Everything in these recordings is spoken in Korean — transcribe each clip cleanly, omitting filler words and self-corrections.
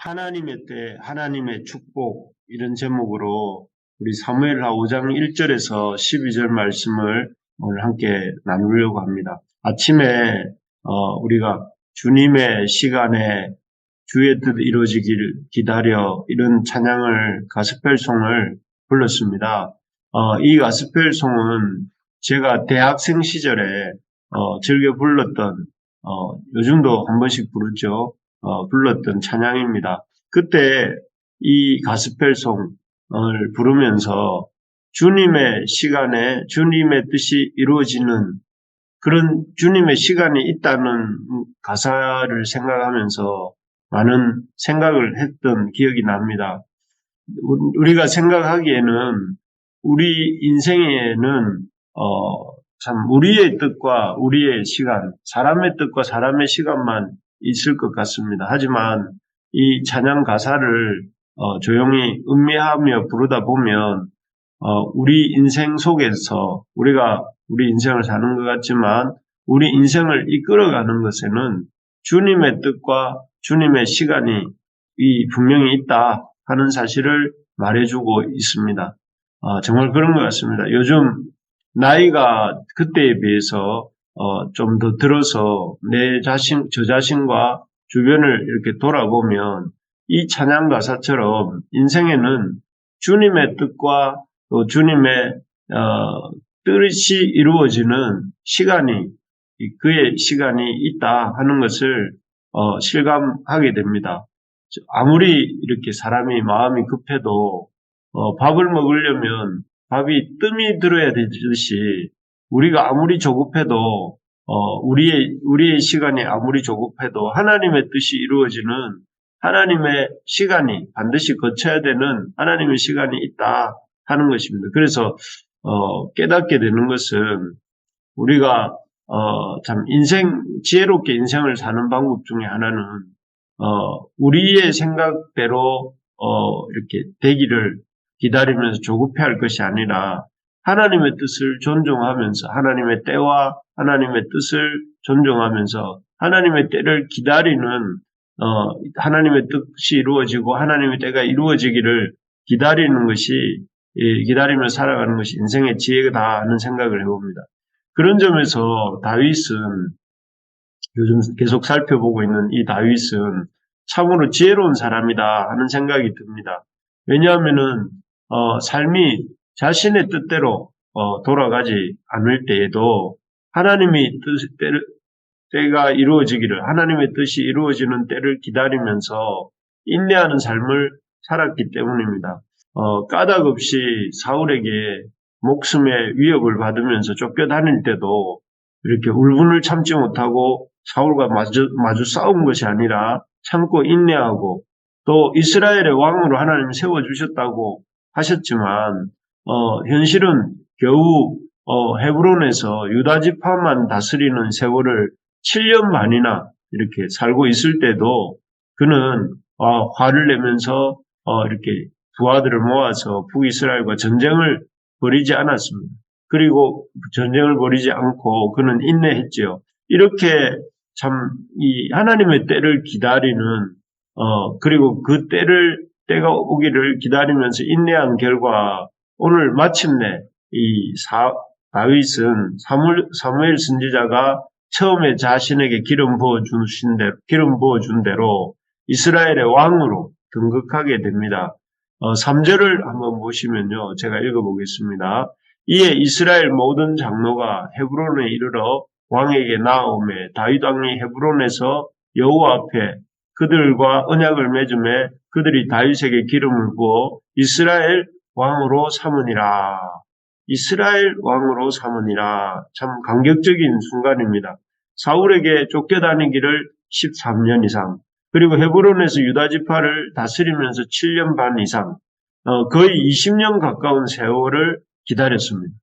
하나님의 때, 하나님의 축복, 이런 제목으로 우리 사무엘하 5장 1절에서 12절 말씀을 오늘 함께 나누려고 합니다. 아침에 우리가 주님의 시간에 주의 뜻 이루어지기를 기다려, 이런 찬양을, 가스펠송을 불렀습니다. 이 가스펠송은 제가 대학생 시절에 즐겨 불렀던, 요즘도 한 번씩 부르죠. 불렀던 찬양입니다. 그때 이 가스펠송을 부르면서 주님의 시간에 주님의 뜻이 이루어지는 그런 주님의 시간이 있다는 가사를 생각하면서 많은 생각을 했던 기억이 납니다. 우리가 생각하기에는 우리 인생에는 참 우리의 뜻과 우리의 시간, 사람의 뜻과 사람의 시간만 있을 것 같습니다. 하지만 이 찬양 가사를 조용히 음미하며 부르다 보면 우리 인생 속에서 우리가 우리 인생을 사는 것 같지만 우리 인생을 이끌어가는 것에는 주님의 뜻과 주님의 시간이 분명히 있다 하는 사실을 말해주고 있습니다. 정말 그런 것 같습니다. 요즘 나이가 그때에 비해서 좀 더 들어서 저 자신과 주변을 이렇게 돌아보면 이 찬양 가사처럼 인생에는 주님의 뜻과 또 주님의 뜻이 이루어지는 시간이, 그의 시간이 있다 하는 것을 실감하게 됩니다. 아무리 이렇게 사람이 마음이 급해도 밥을 먹으려면 밥이 뜸이 들어야 되듯이 우리가 아무리 조급해도 우리의 시간이 아무리 조급해도 하나님의 뜻이 이루어지는 하나님의 시간이 반드시 거쳐야 되는 하나님의 시간이 있다 하는 것입니다. 그래서 깨닫게 되는 것은 우리가 참 지혜롭게 인생을 사는 방법 중에 하나는 우리의 생각대로 이렇게 되기를 기다리면서 조급해할 것이 아니라 하나님의 뜻을 존중하면서 하나님의 때와 하나님의 뜻을 존중하면서 하나님의 때를 기다리는 하나님의 뜻이 이루어지고 하나님의 때가 이루어지기를 기다리는 것이 기다리며 살아가는 것이 인생의 지혜다 하는 생각을 해봅니다. 그런 점에서 다윗은 요즘 계속 살펴보고 있는 이 다윗은 참으로 지혜로운 사람이다 하는 생각이 듭니다. 왜냐하면은 삶이 자신의 뜻대로 돌아가지 않을 때에도 하나님의 때가 이루어지기를, 하나님의 뜻이 이루어지는 때를 기다리면서 인내하는 삶을 살았기 때문입니다. 까닭 없이 사울에게 목숨의 위협을 받으면서 쫓겨다닐 때도 이렇게 울분을 참지 못하고 사울과 마주 싸운 것이 아니라 참고 인내하고 또 이스라엘의 왕으로 하나님이 세워주셨다고 하셨지만 현실은 겨우 헤브론에서 유다 지파만 다스리는 세월을 7년 반이나 이렇게 살고 있을 때도 그는 화를 내면서 이렇게 부하들을 모아서 북이스라엘과 전쟁을 벌이지 않았습니다. 그리고 전쟁을 벌이지 않고 그는 인내했지요. 이렇게 참 이 하나님의 때를 기다리는 그리고 그 때가 오기를 기다리면서 인내한 결과 오늘 마침내 이 다윗은 사무엘 선지자가 처음에 자신에게 기름 부어준 대로 이스라엘의 왕으로 등극하게 됩니다. 3절을 한번 보시면요. 제가 읽어보겠습니다. 이에 이스라엘 모든 장로가 헤브론에 이르러 왕에게 나아오매 다윗 왕이 헤브론에서 여호와 앞에 그들과 언약을 맺음에 그들이 다윗에게 기름을 부어 이스라엘 왕으로 삼으니라. 이스라엘 왕으로 삼으니라. 참 감격적인 순간입니다. 사울에게 쫓겨다니기를 13년 이상, 그리고 헤브론에서 유다 지파를 다스리면서 7년 반 이상, 거의 20년 가까운 세월을 기다렸습니다.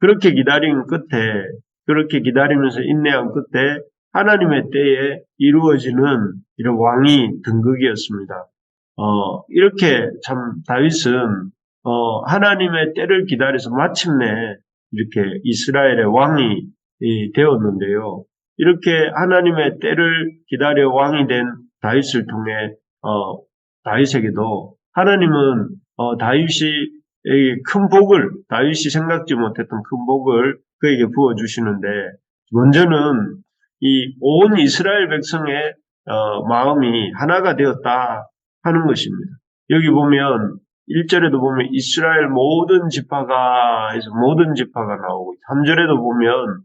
그렇게 기다리면서 인내한 끝에 하나님의 때에 이루어지는 이런 왕이 등극이었습니다. 이렇게 참 다윗은 하나님의 때를 기다려서 마침내 이렇게 이스라엘의 왕이 되었는데요. 이렇게 하나님의 때를 기다려 왕이 된 다윗을 통해 다윗에게도 하나님은 다윗이 큰 복을, 다윗이 생각지 못했던 큰 복을 그에게 부어주시는데, 먼저는 이 온 이스라엘 백성의 마음이 하나가 되었다 하는 것입니다. 여기 보면 1절에도 보면 이스라엘 모든 지파가 해서 모든 지파가 나오고, 3절에도 보면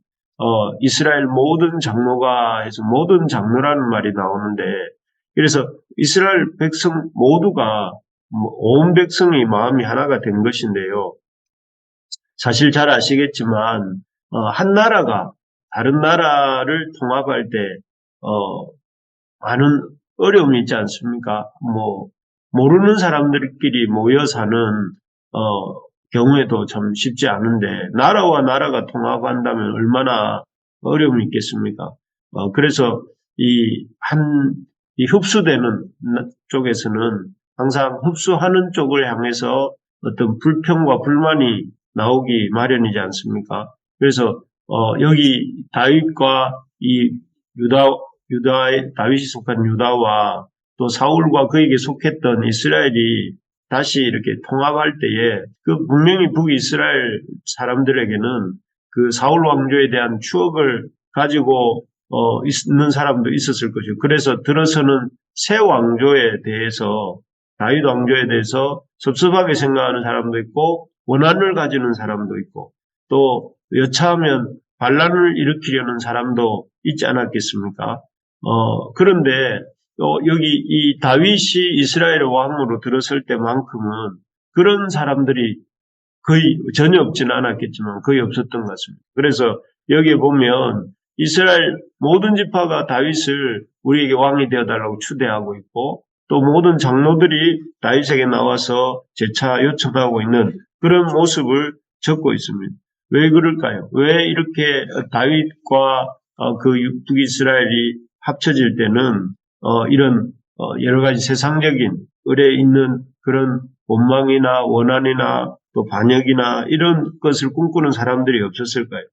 이스라엘 모든 장로가 해서 모든 장로라는 말이 나오는데, 그래서 이스라엘 백성 모두가 온 백성이 마음이 하나가 된 것인데요. 사실 잘 아시겠지만 한 나라가 다른 나라를 통합할 때 많은 어려움이 있지 않습니까? 모르는 사람들끼리 모여 사는 경우에도 참 쉽지 않은데, 나라와 나라가 통합한다면 얼마나 어려움이 있겠습니까? 그래서 이 흡수되는 쪽에서는 항상 흡수하는 쪽을 향해서 어떤 불평과 불만이 나오기 마련이지 않습니까? 그래서 여기 다윗과 이 다윗이 속한 유다와 또 사울과 그에게 속했던 이스라엘이 다시 이렇게 통합할 때에 분명히 북이스라엘 사람들에게는 그 사울 왕조에 대한 추억을 가지고 있는 사람도 있었을 것이고, 그래서 들어서는 새 왕조에 대해서, 다윗 왕조에 대해서 섭섭하게 생각하는 사람도 있고 원한을 가지는 사람도 있고, 또 여차하면 반란을 일으키려는 사람도 있지 않았겠습니까? 그런데 여기 이 다윗이 이스라엘의 왕으로 들어설 때만큼은 그런 사람들이 거의 전혀 없지는 않았겠지만 거의 없었던 것 같습니다. 그래서 여기에 보면 이스라엘 모든 지파가 다윗을 우리에게 왕이 되어달라고 추대하고 있고, 또 모든 장로들이 다윗에게 나와서 재차 요청하고 있는 그런 모습을 적고 있습니다. 왜 그럴까요? 왜 이렇게 다윗과 그 북이스라엘이 합쳐질 때는 이런 여러 가지 세상적인 을에 있는 그런 원망이나 원한이나 또 반역이나 이런 것을 꿈꾸는 사람들이 없었을까요?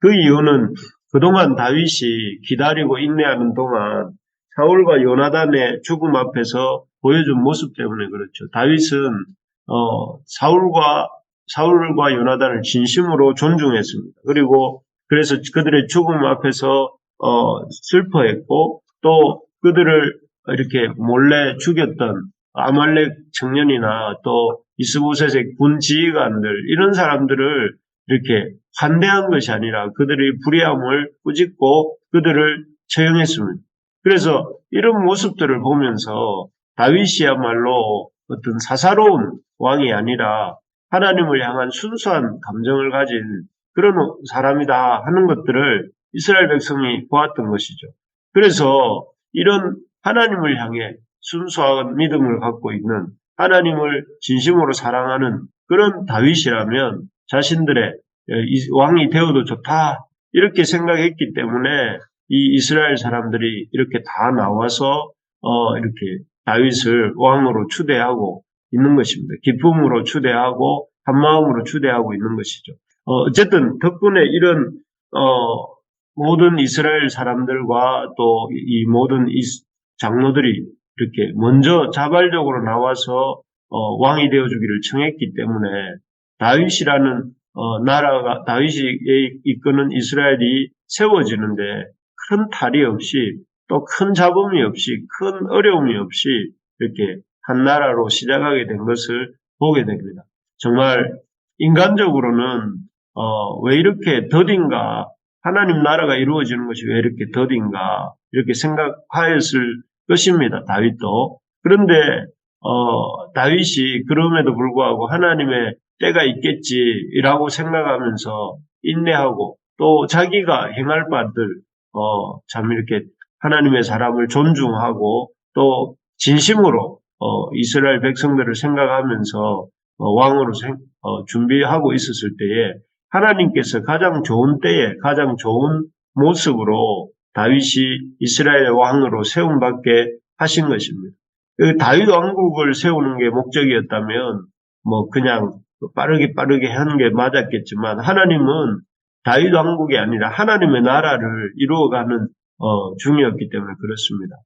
그 이유는 그동안 다윗이 기다리고 인내하는 동안 사울과 요나단의 죽음 앞에서 보여준 모습 때문에 그렇죠. 다윗은 사울과 요나단을 진심으로 존중했습니다. 그리고 그래서 그들의 죽음 앞에서 슬퍼했고, 또 그들을 이렇게 몰래 죽였던 아말렉 청년이나 또 이스보셋의 군 지휘관들, 이런 사람들을 이렇게 환대한 것이 아니라 그들의 불의함을 꾸짖고 그들을 처형했습니다. 그래서 이런 모습들을 보면서 다윗이야말로 어떤 사사로운 왕이 아니라 하나님을 향한 순수한 감정을 가진 그런 사람이다 하는 것들을 이스라엘 백성이 보았던 것이죠. 그래서 이런 하나님을 향해 순수한 믿음을 갖고 있는, 하나님을 진심으로 사랑하는 그런 다윗이라면 자신들의 왕이 되어도 좋다 이렇게 생각했기 때문에 이 이스라엘 사람들이 이렇게 다 나와서 이렇게 다윗을 왕으로 추대하고 있는 것입니다. 기쁨으로 추대하고 한마음으로 추대하고 있는 것이죠. 어쨌든 덕분에 이런 모든 이스라엘 사람들과 또 이 모든 장로들이 이렇게 먼저 자발적으로 나와서 왕이 되어주기를 청했기 때문에 다윗이라는 나라가, 다윗이 이끄는 이스라엘이 세워지는데 큰 탈이 없이, 또 큰 잡음이 없이, 큰 어려움이 없이 이렇게 한 나라로 시작하게 된 것을 보게 됩니다. 정말 인간적으로는 왜 이렇게 더딘가, 하나님 나라가 이루어지는 것이 왜 이렇게 더딘가 이렇게 생각하였을 것입니다. 다윗도. 그런데 다윗이 그럼에도 불구하고 하나님의 때가 있겠지라고 생각하면서 인내하고, 또 자기가 행할 바들 참 이렇게 하나님의 사람을 존중하고 또 진심으로 이스라엘 백성들을 생각하면서 왕으로 준비하고 있었을 때에 하나님께서 가장 좋은 때에 가장 좋은 모습으로 다윗이 이스라엘의 왕으로 세움받게 하신 것입니다. 다윗 왕국을 세우는 게 목적이었다면 그냥 빠르게 하는 게 맞았겠지만, 하나님은 다윗 왕국이 아니라 하나님의 나라를 이루어가는 중이었기 때문에 그렇습니다.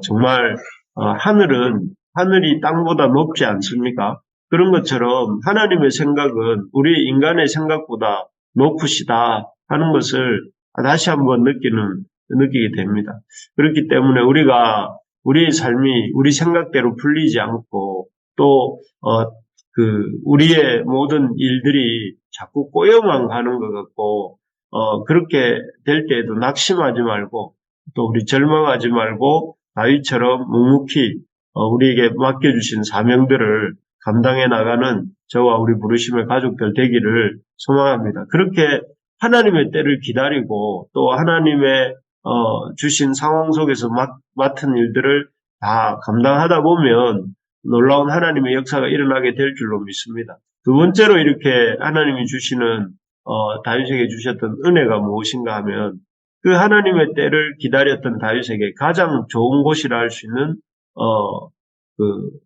정말 하늘은 하늘이 땅보다 높지 않습니까? 그런 것처럼 하나님의 생각은 우리 인간의 생각보다 높으시다 하는 것을 다시 한번 느끼게 됩니다. 그렇기 때문에 우리가 우리의 삶이 우리 생각대로 풀리지 않고 또 우리의 모든 일들이 자꾸 꼬여만 가는 것 같고 그렇게 될 때에도 낙심하지 말고 또 우리 절망하지 말고 다윗처럼 묵묵히 우리에게 맡겨주신 사명들을 감당해 나가는 저와 우리 부르심의 가족들 되기를 소망합니다. 그렇게 하나님의 때를 기다리고 또 하나님의 주신 상황 속에서 맡은 일들을 다 감당하다 보면 놀라운 하나님의 역사가 일어나게 될 줄로 믿습니다. 두 번째로 이렇게 하나님이 주시는 다윗에게 주셨던 은혜가 무엇인가 하면 그 하나님의 때를 기다렸던 다윗에게 가장 좋은 곳이라 할 수 있는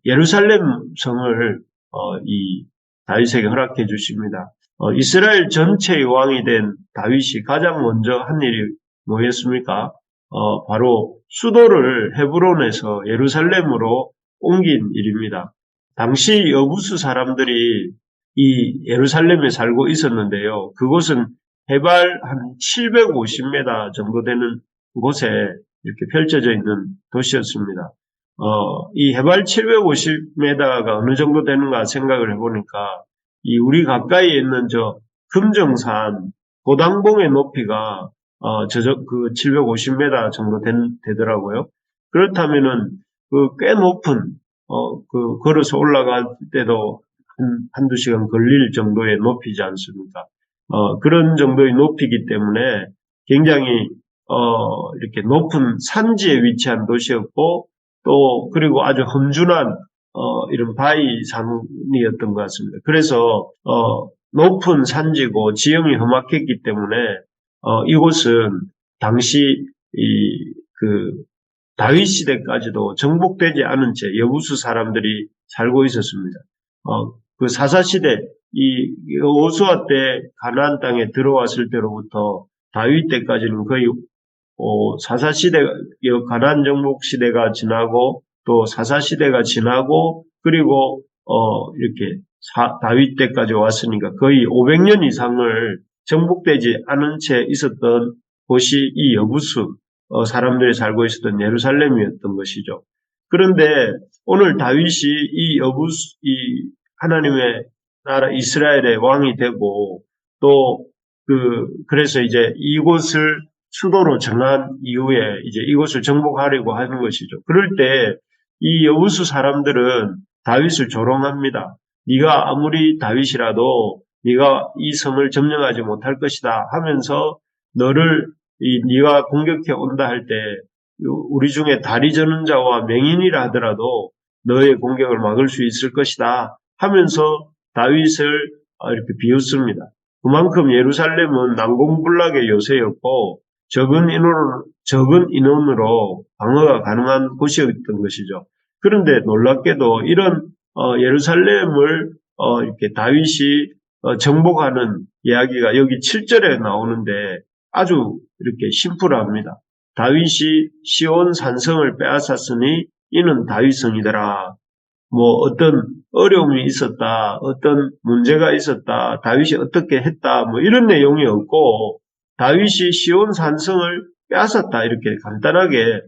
예루살렘 성을 이 다윗에게 허락해 주십니다. 이스라엘 전체의 왕이 된 다윗이 가장 먼저 한 일이 뭐였습니까? 바로 수도를 헤브론에서 예루살렘으로 옮긴 일입니다. 당시 여부수 사람들이 이 예루살렘에 살고 있었는데요. 그곳은 해발 한 750m 정도 되는 곳에 이렇게 펼쳐져 있는 도시였습니다. 이 해발 750m가 어느 정도 되는가 생각을 해보니까 우리 가까이에 있는 금정산 고당봉의 높이가 그 750m 정도 되더라고요. 그렇다면은 꽤 높은 걸어서 올라갈 때도 한두 시간 걸릴 정도의 높이지 않습니까? 그런 정도의 높이기 때문에 굉장히 이렇게 높은 산지에 위치한 도시였고 또 그리고 아주 험준한 이런 바위산이었던 것 같습니다. 그래서 높은 산지고 지형이 험악했기 때문에 이곳은 당시 다윗 시대까지도 정복되지 않은 채 여부수 사람들이 살고 있었습니다. 그 사사시대 여호수아 때 가나안 땅에 들어왔을 때로부터 다윗 때까지는 거의 사사시대 가나안 정복 시대가 지나고 또 사사시대가 지나고 그리고 이렇게 다윗 때까지 왔으니까 거의 500년 이상을 정복되지 않은 채 있었던 곳이 이 여부수 사람들이 살고 있었던 예루살렘이었던 것이죠. 그런데 오늘 다윗이 이 하나님의 나라 이스라엘의 왕이 되고 또 그래서 이제 이곳을 수도로 정한 이후에 이제 이곳을 정복하려고 하는 것이죠. 그럴 때 이 여부수 사람들은 다윗을 조롱합니다. 네가 아무리 다윗이라도 네가 이 성을 점령하지 못할 것이다 하면서 네가 공격해 온다 할 때 우리 중에 다리 저는 자와 맹인이라 하더라도 너의 공격을 막을 수 있을 것이다 하면서 다윗을 이렇게 비웃습니다. 그만큼 예루살렘은 난공불락의 요새였고 적은 인원으로 방어가 가능한 곳이었던 것이죠. 그런데 놀랍게도 이런 예루살렘을 이렇게 다윗이 정복하는 이야기가 여기 7절에 나오는데 아주 이렇게 심플합니다. 다윗이 시온 산성을 빼앗았으니 이는 다윗성이더라. 어떤 어려움이 있었다, 어떤 문제가 있었다, 다윗이 어떻게 했다, 이런 내용이 없고 다윗이 시온 산성을 빼앗았다 이렇게 간단하게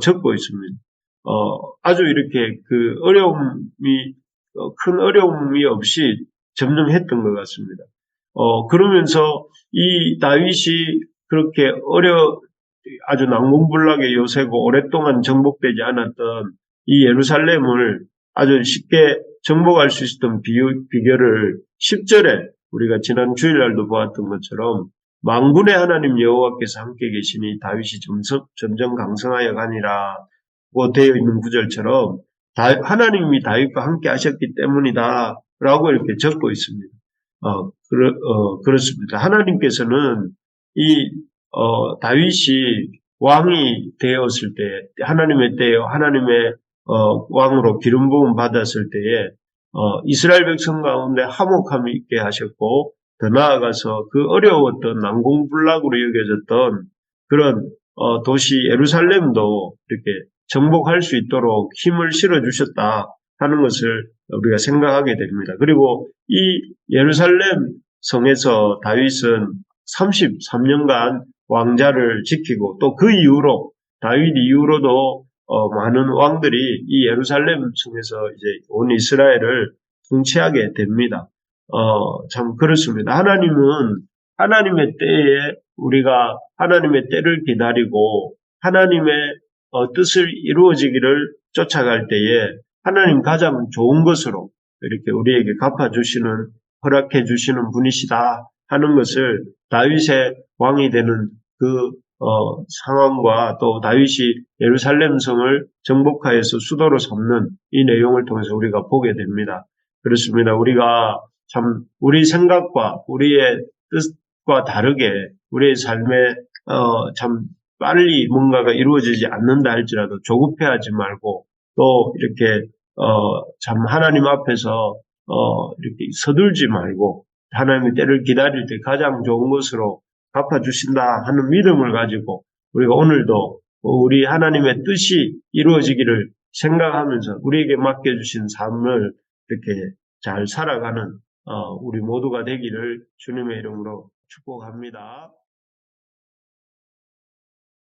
적고 있습니다. 아주 이렇게 큰 어려움이 없이 점령했던 것 같습니다. 그러면서 이 다윗이 그렇게 아주 난공불락의 요새고 오랫동안 정복되지 않았던 이 예루살렘을 아주 쉽게 정복할 수 있었던 비결을 10절에 우리가 지난 주일날도 보았던 것처럼 만군의 하나님 여호와께서 함께 계시니 다윗이 점점 강성하여 가니라고 되어 있는 구절처럼 하나님이 다윗과 함께 하셨기 때문이다 라고 이렇게 적고 있습니다. 그렇습니다. 하나님께서는 다윗이 왕이 되었을 때 하나님의 때에 하나님의 왕으로 기름 부음 받았을 때에 이스라엘 백성 가운데 화목함이 있게 하셨고 더 나아가서 그 어려웠던 난공불락으로 여겨졌던 그런 도시 예루살렘도 이렇게 정복할 수 있도록 힘을 실어주셨다 하는 것을 우리가 생각하게 됩니다. 그리고 이 예루살렘 성에서 다윗은 33년간 왕자를 지키고 또 그 이후로 다윗 이후로도 많은 왕들이 이 예루살렘 성에서 이제 온 이스라엘을 통치하게 됩니다. 참 그렇습니다. 하나님은 하나님의 때에 우리가 하나님의 때를 기다리고 하나님의 뜻을 이루어지기를 쫓아갈 때에 하나님 가장 좋은 것으로 이렇게 우리에게 갚아주시는 허락해 주시는 분이시다 하는 것을 다윗의 왕이 되는 그 상황과 또 다윗이 예루살렘 성을 정복하여서 수도로 삼는 이 내용을 통해서 우리가 보게 됩니다. 그렇습니다. 우리가 참 우리 생각과 우리의 뜻과 다르게 우리의 삶에 참 빨리 뭔가가 이루어지지 않는다 할지라도 조급해하지 말고 또 이렇게 참 하나님 앞에서 이렇게 서둘지 말고 하나님의 때를 기다릴 때 가장 좋은 것으로 갚아주신다 하는 믿음을 가지고 우리가 오늘도 우리 하나님의 뜻이 이루어지기를 생각하면서 우리에게 맡겨주신 삶을 이렇게 잘 살아가는 우리 모두가 되기를 주님의 이름으로 축복합니다.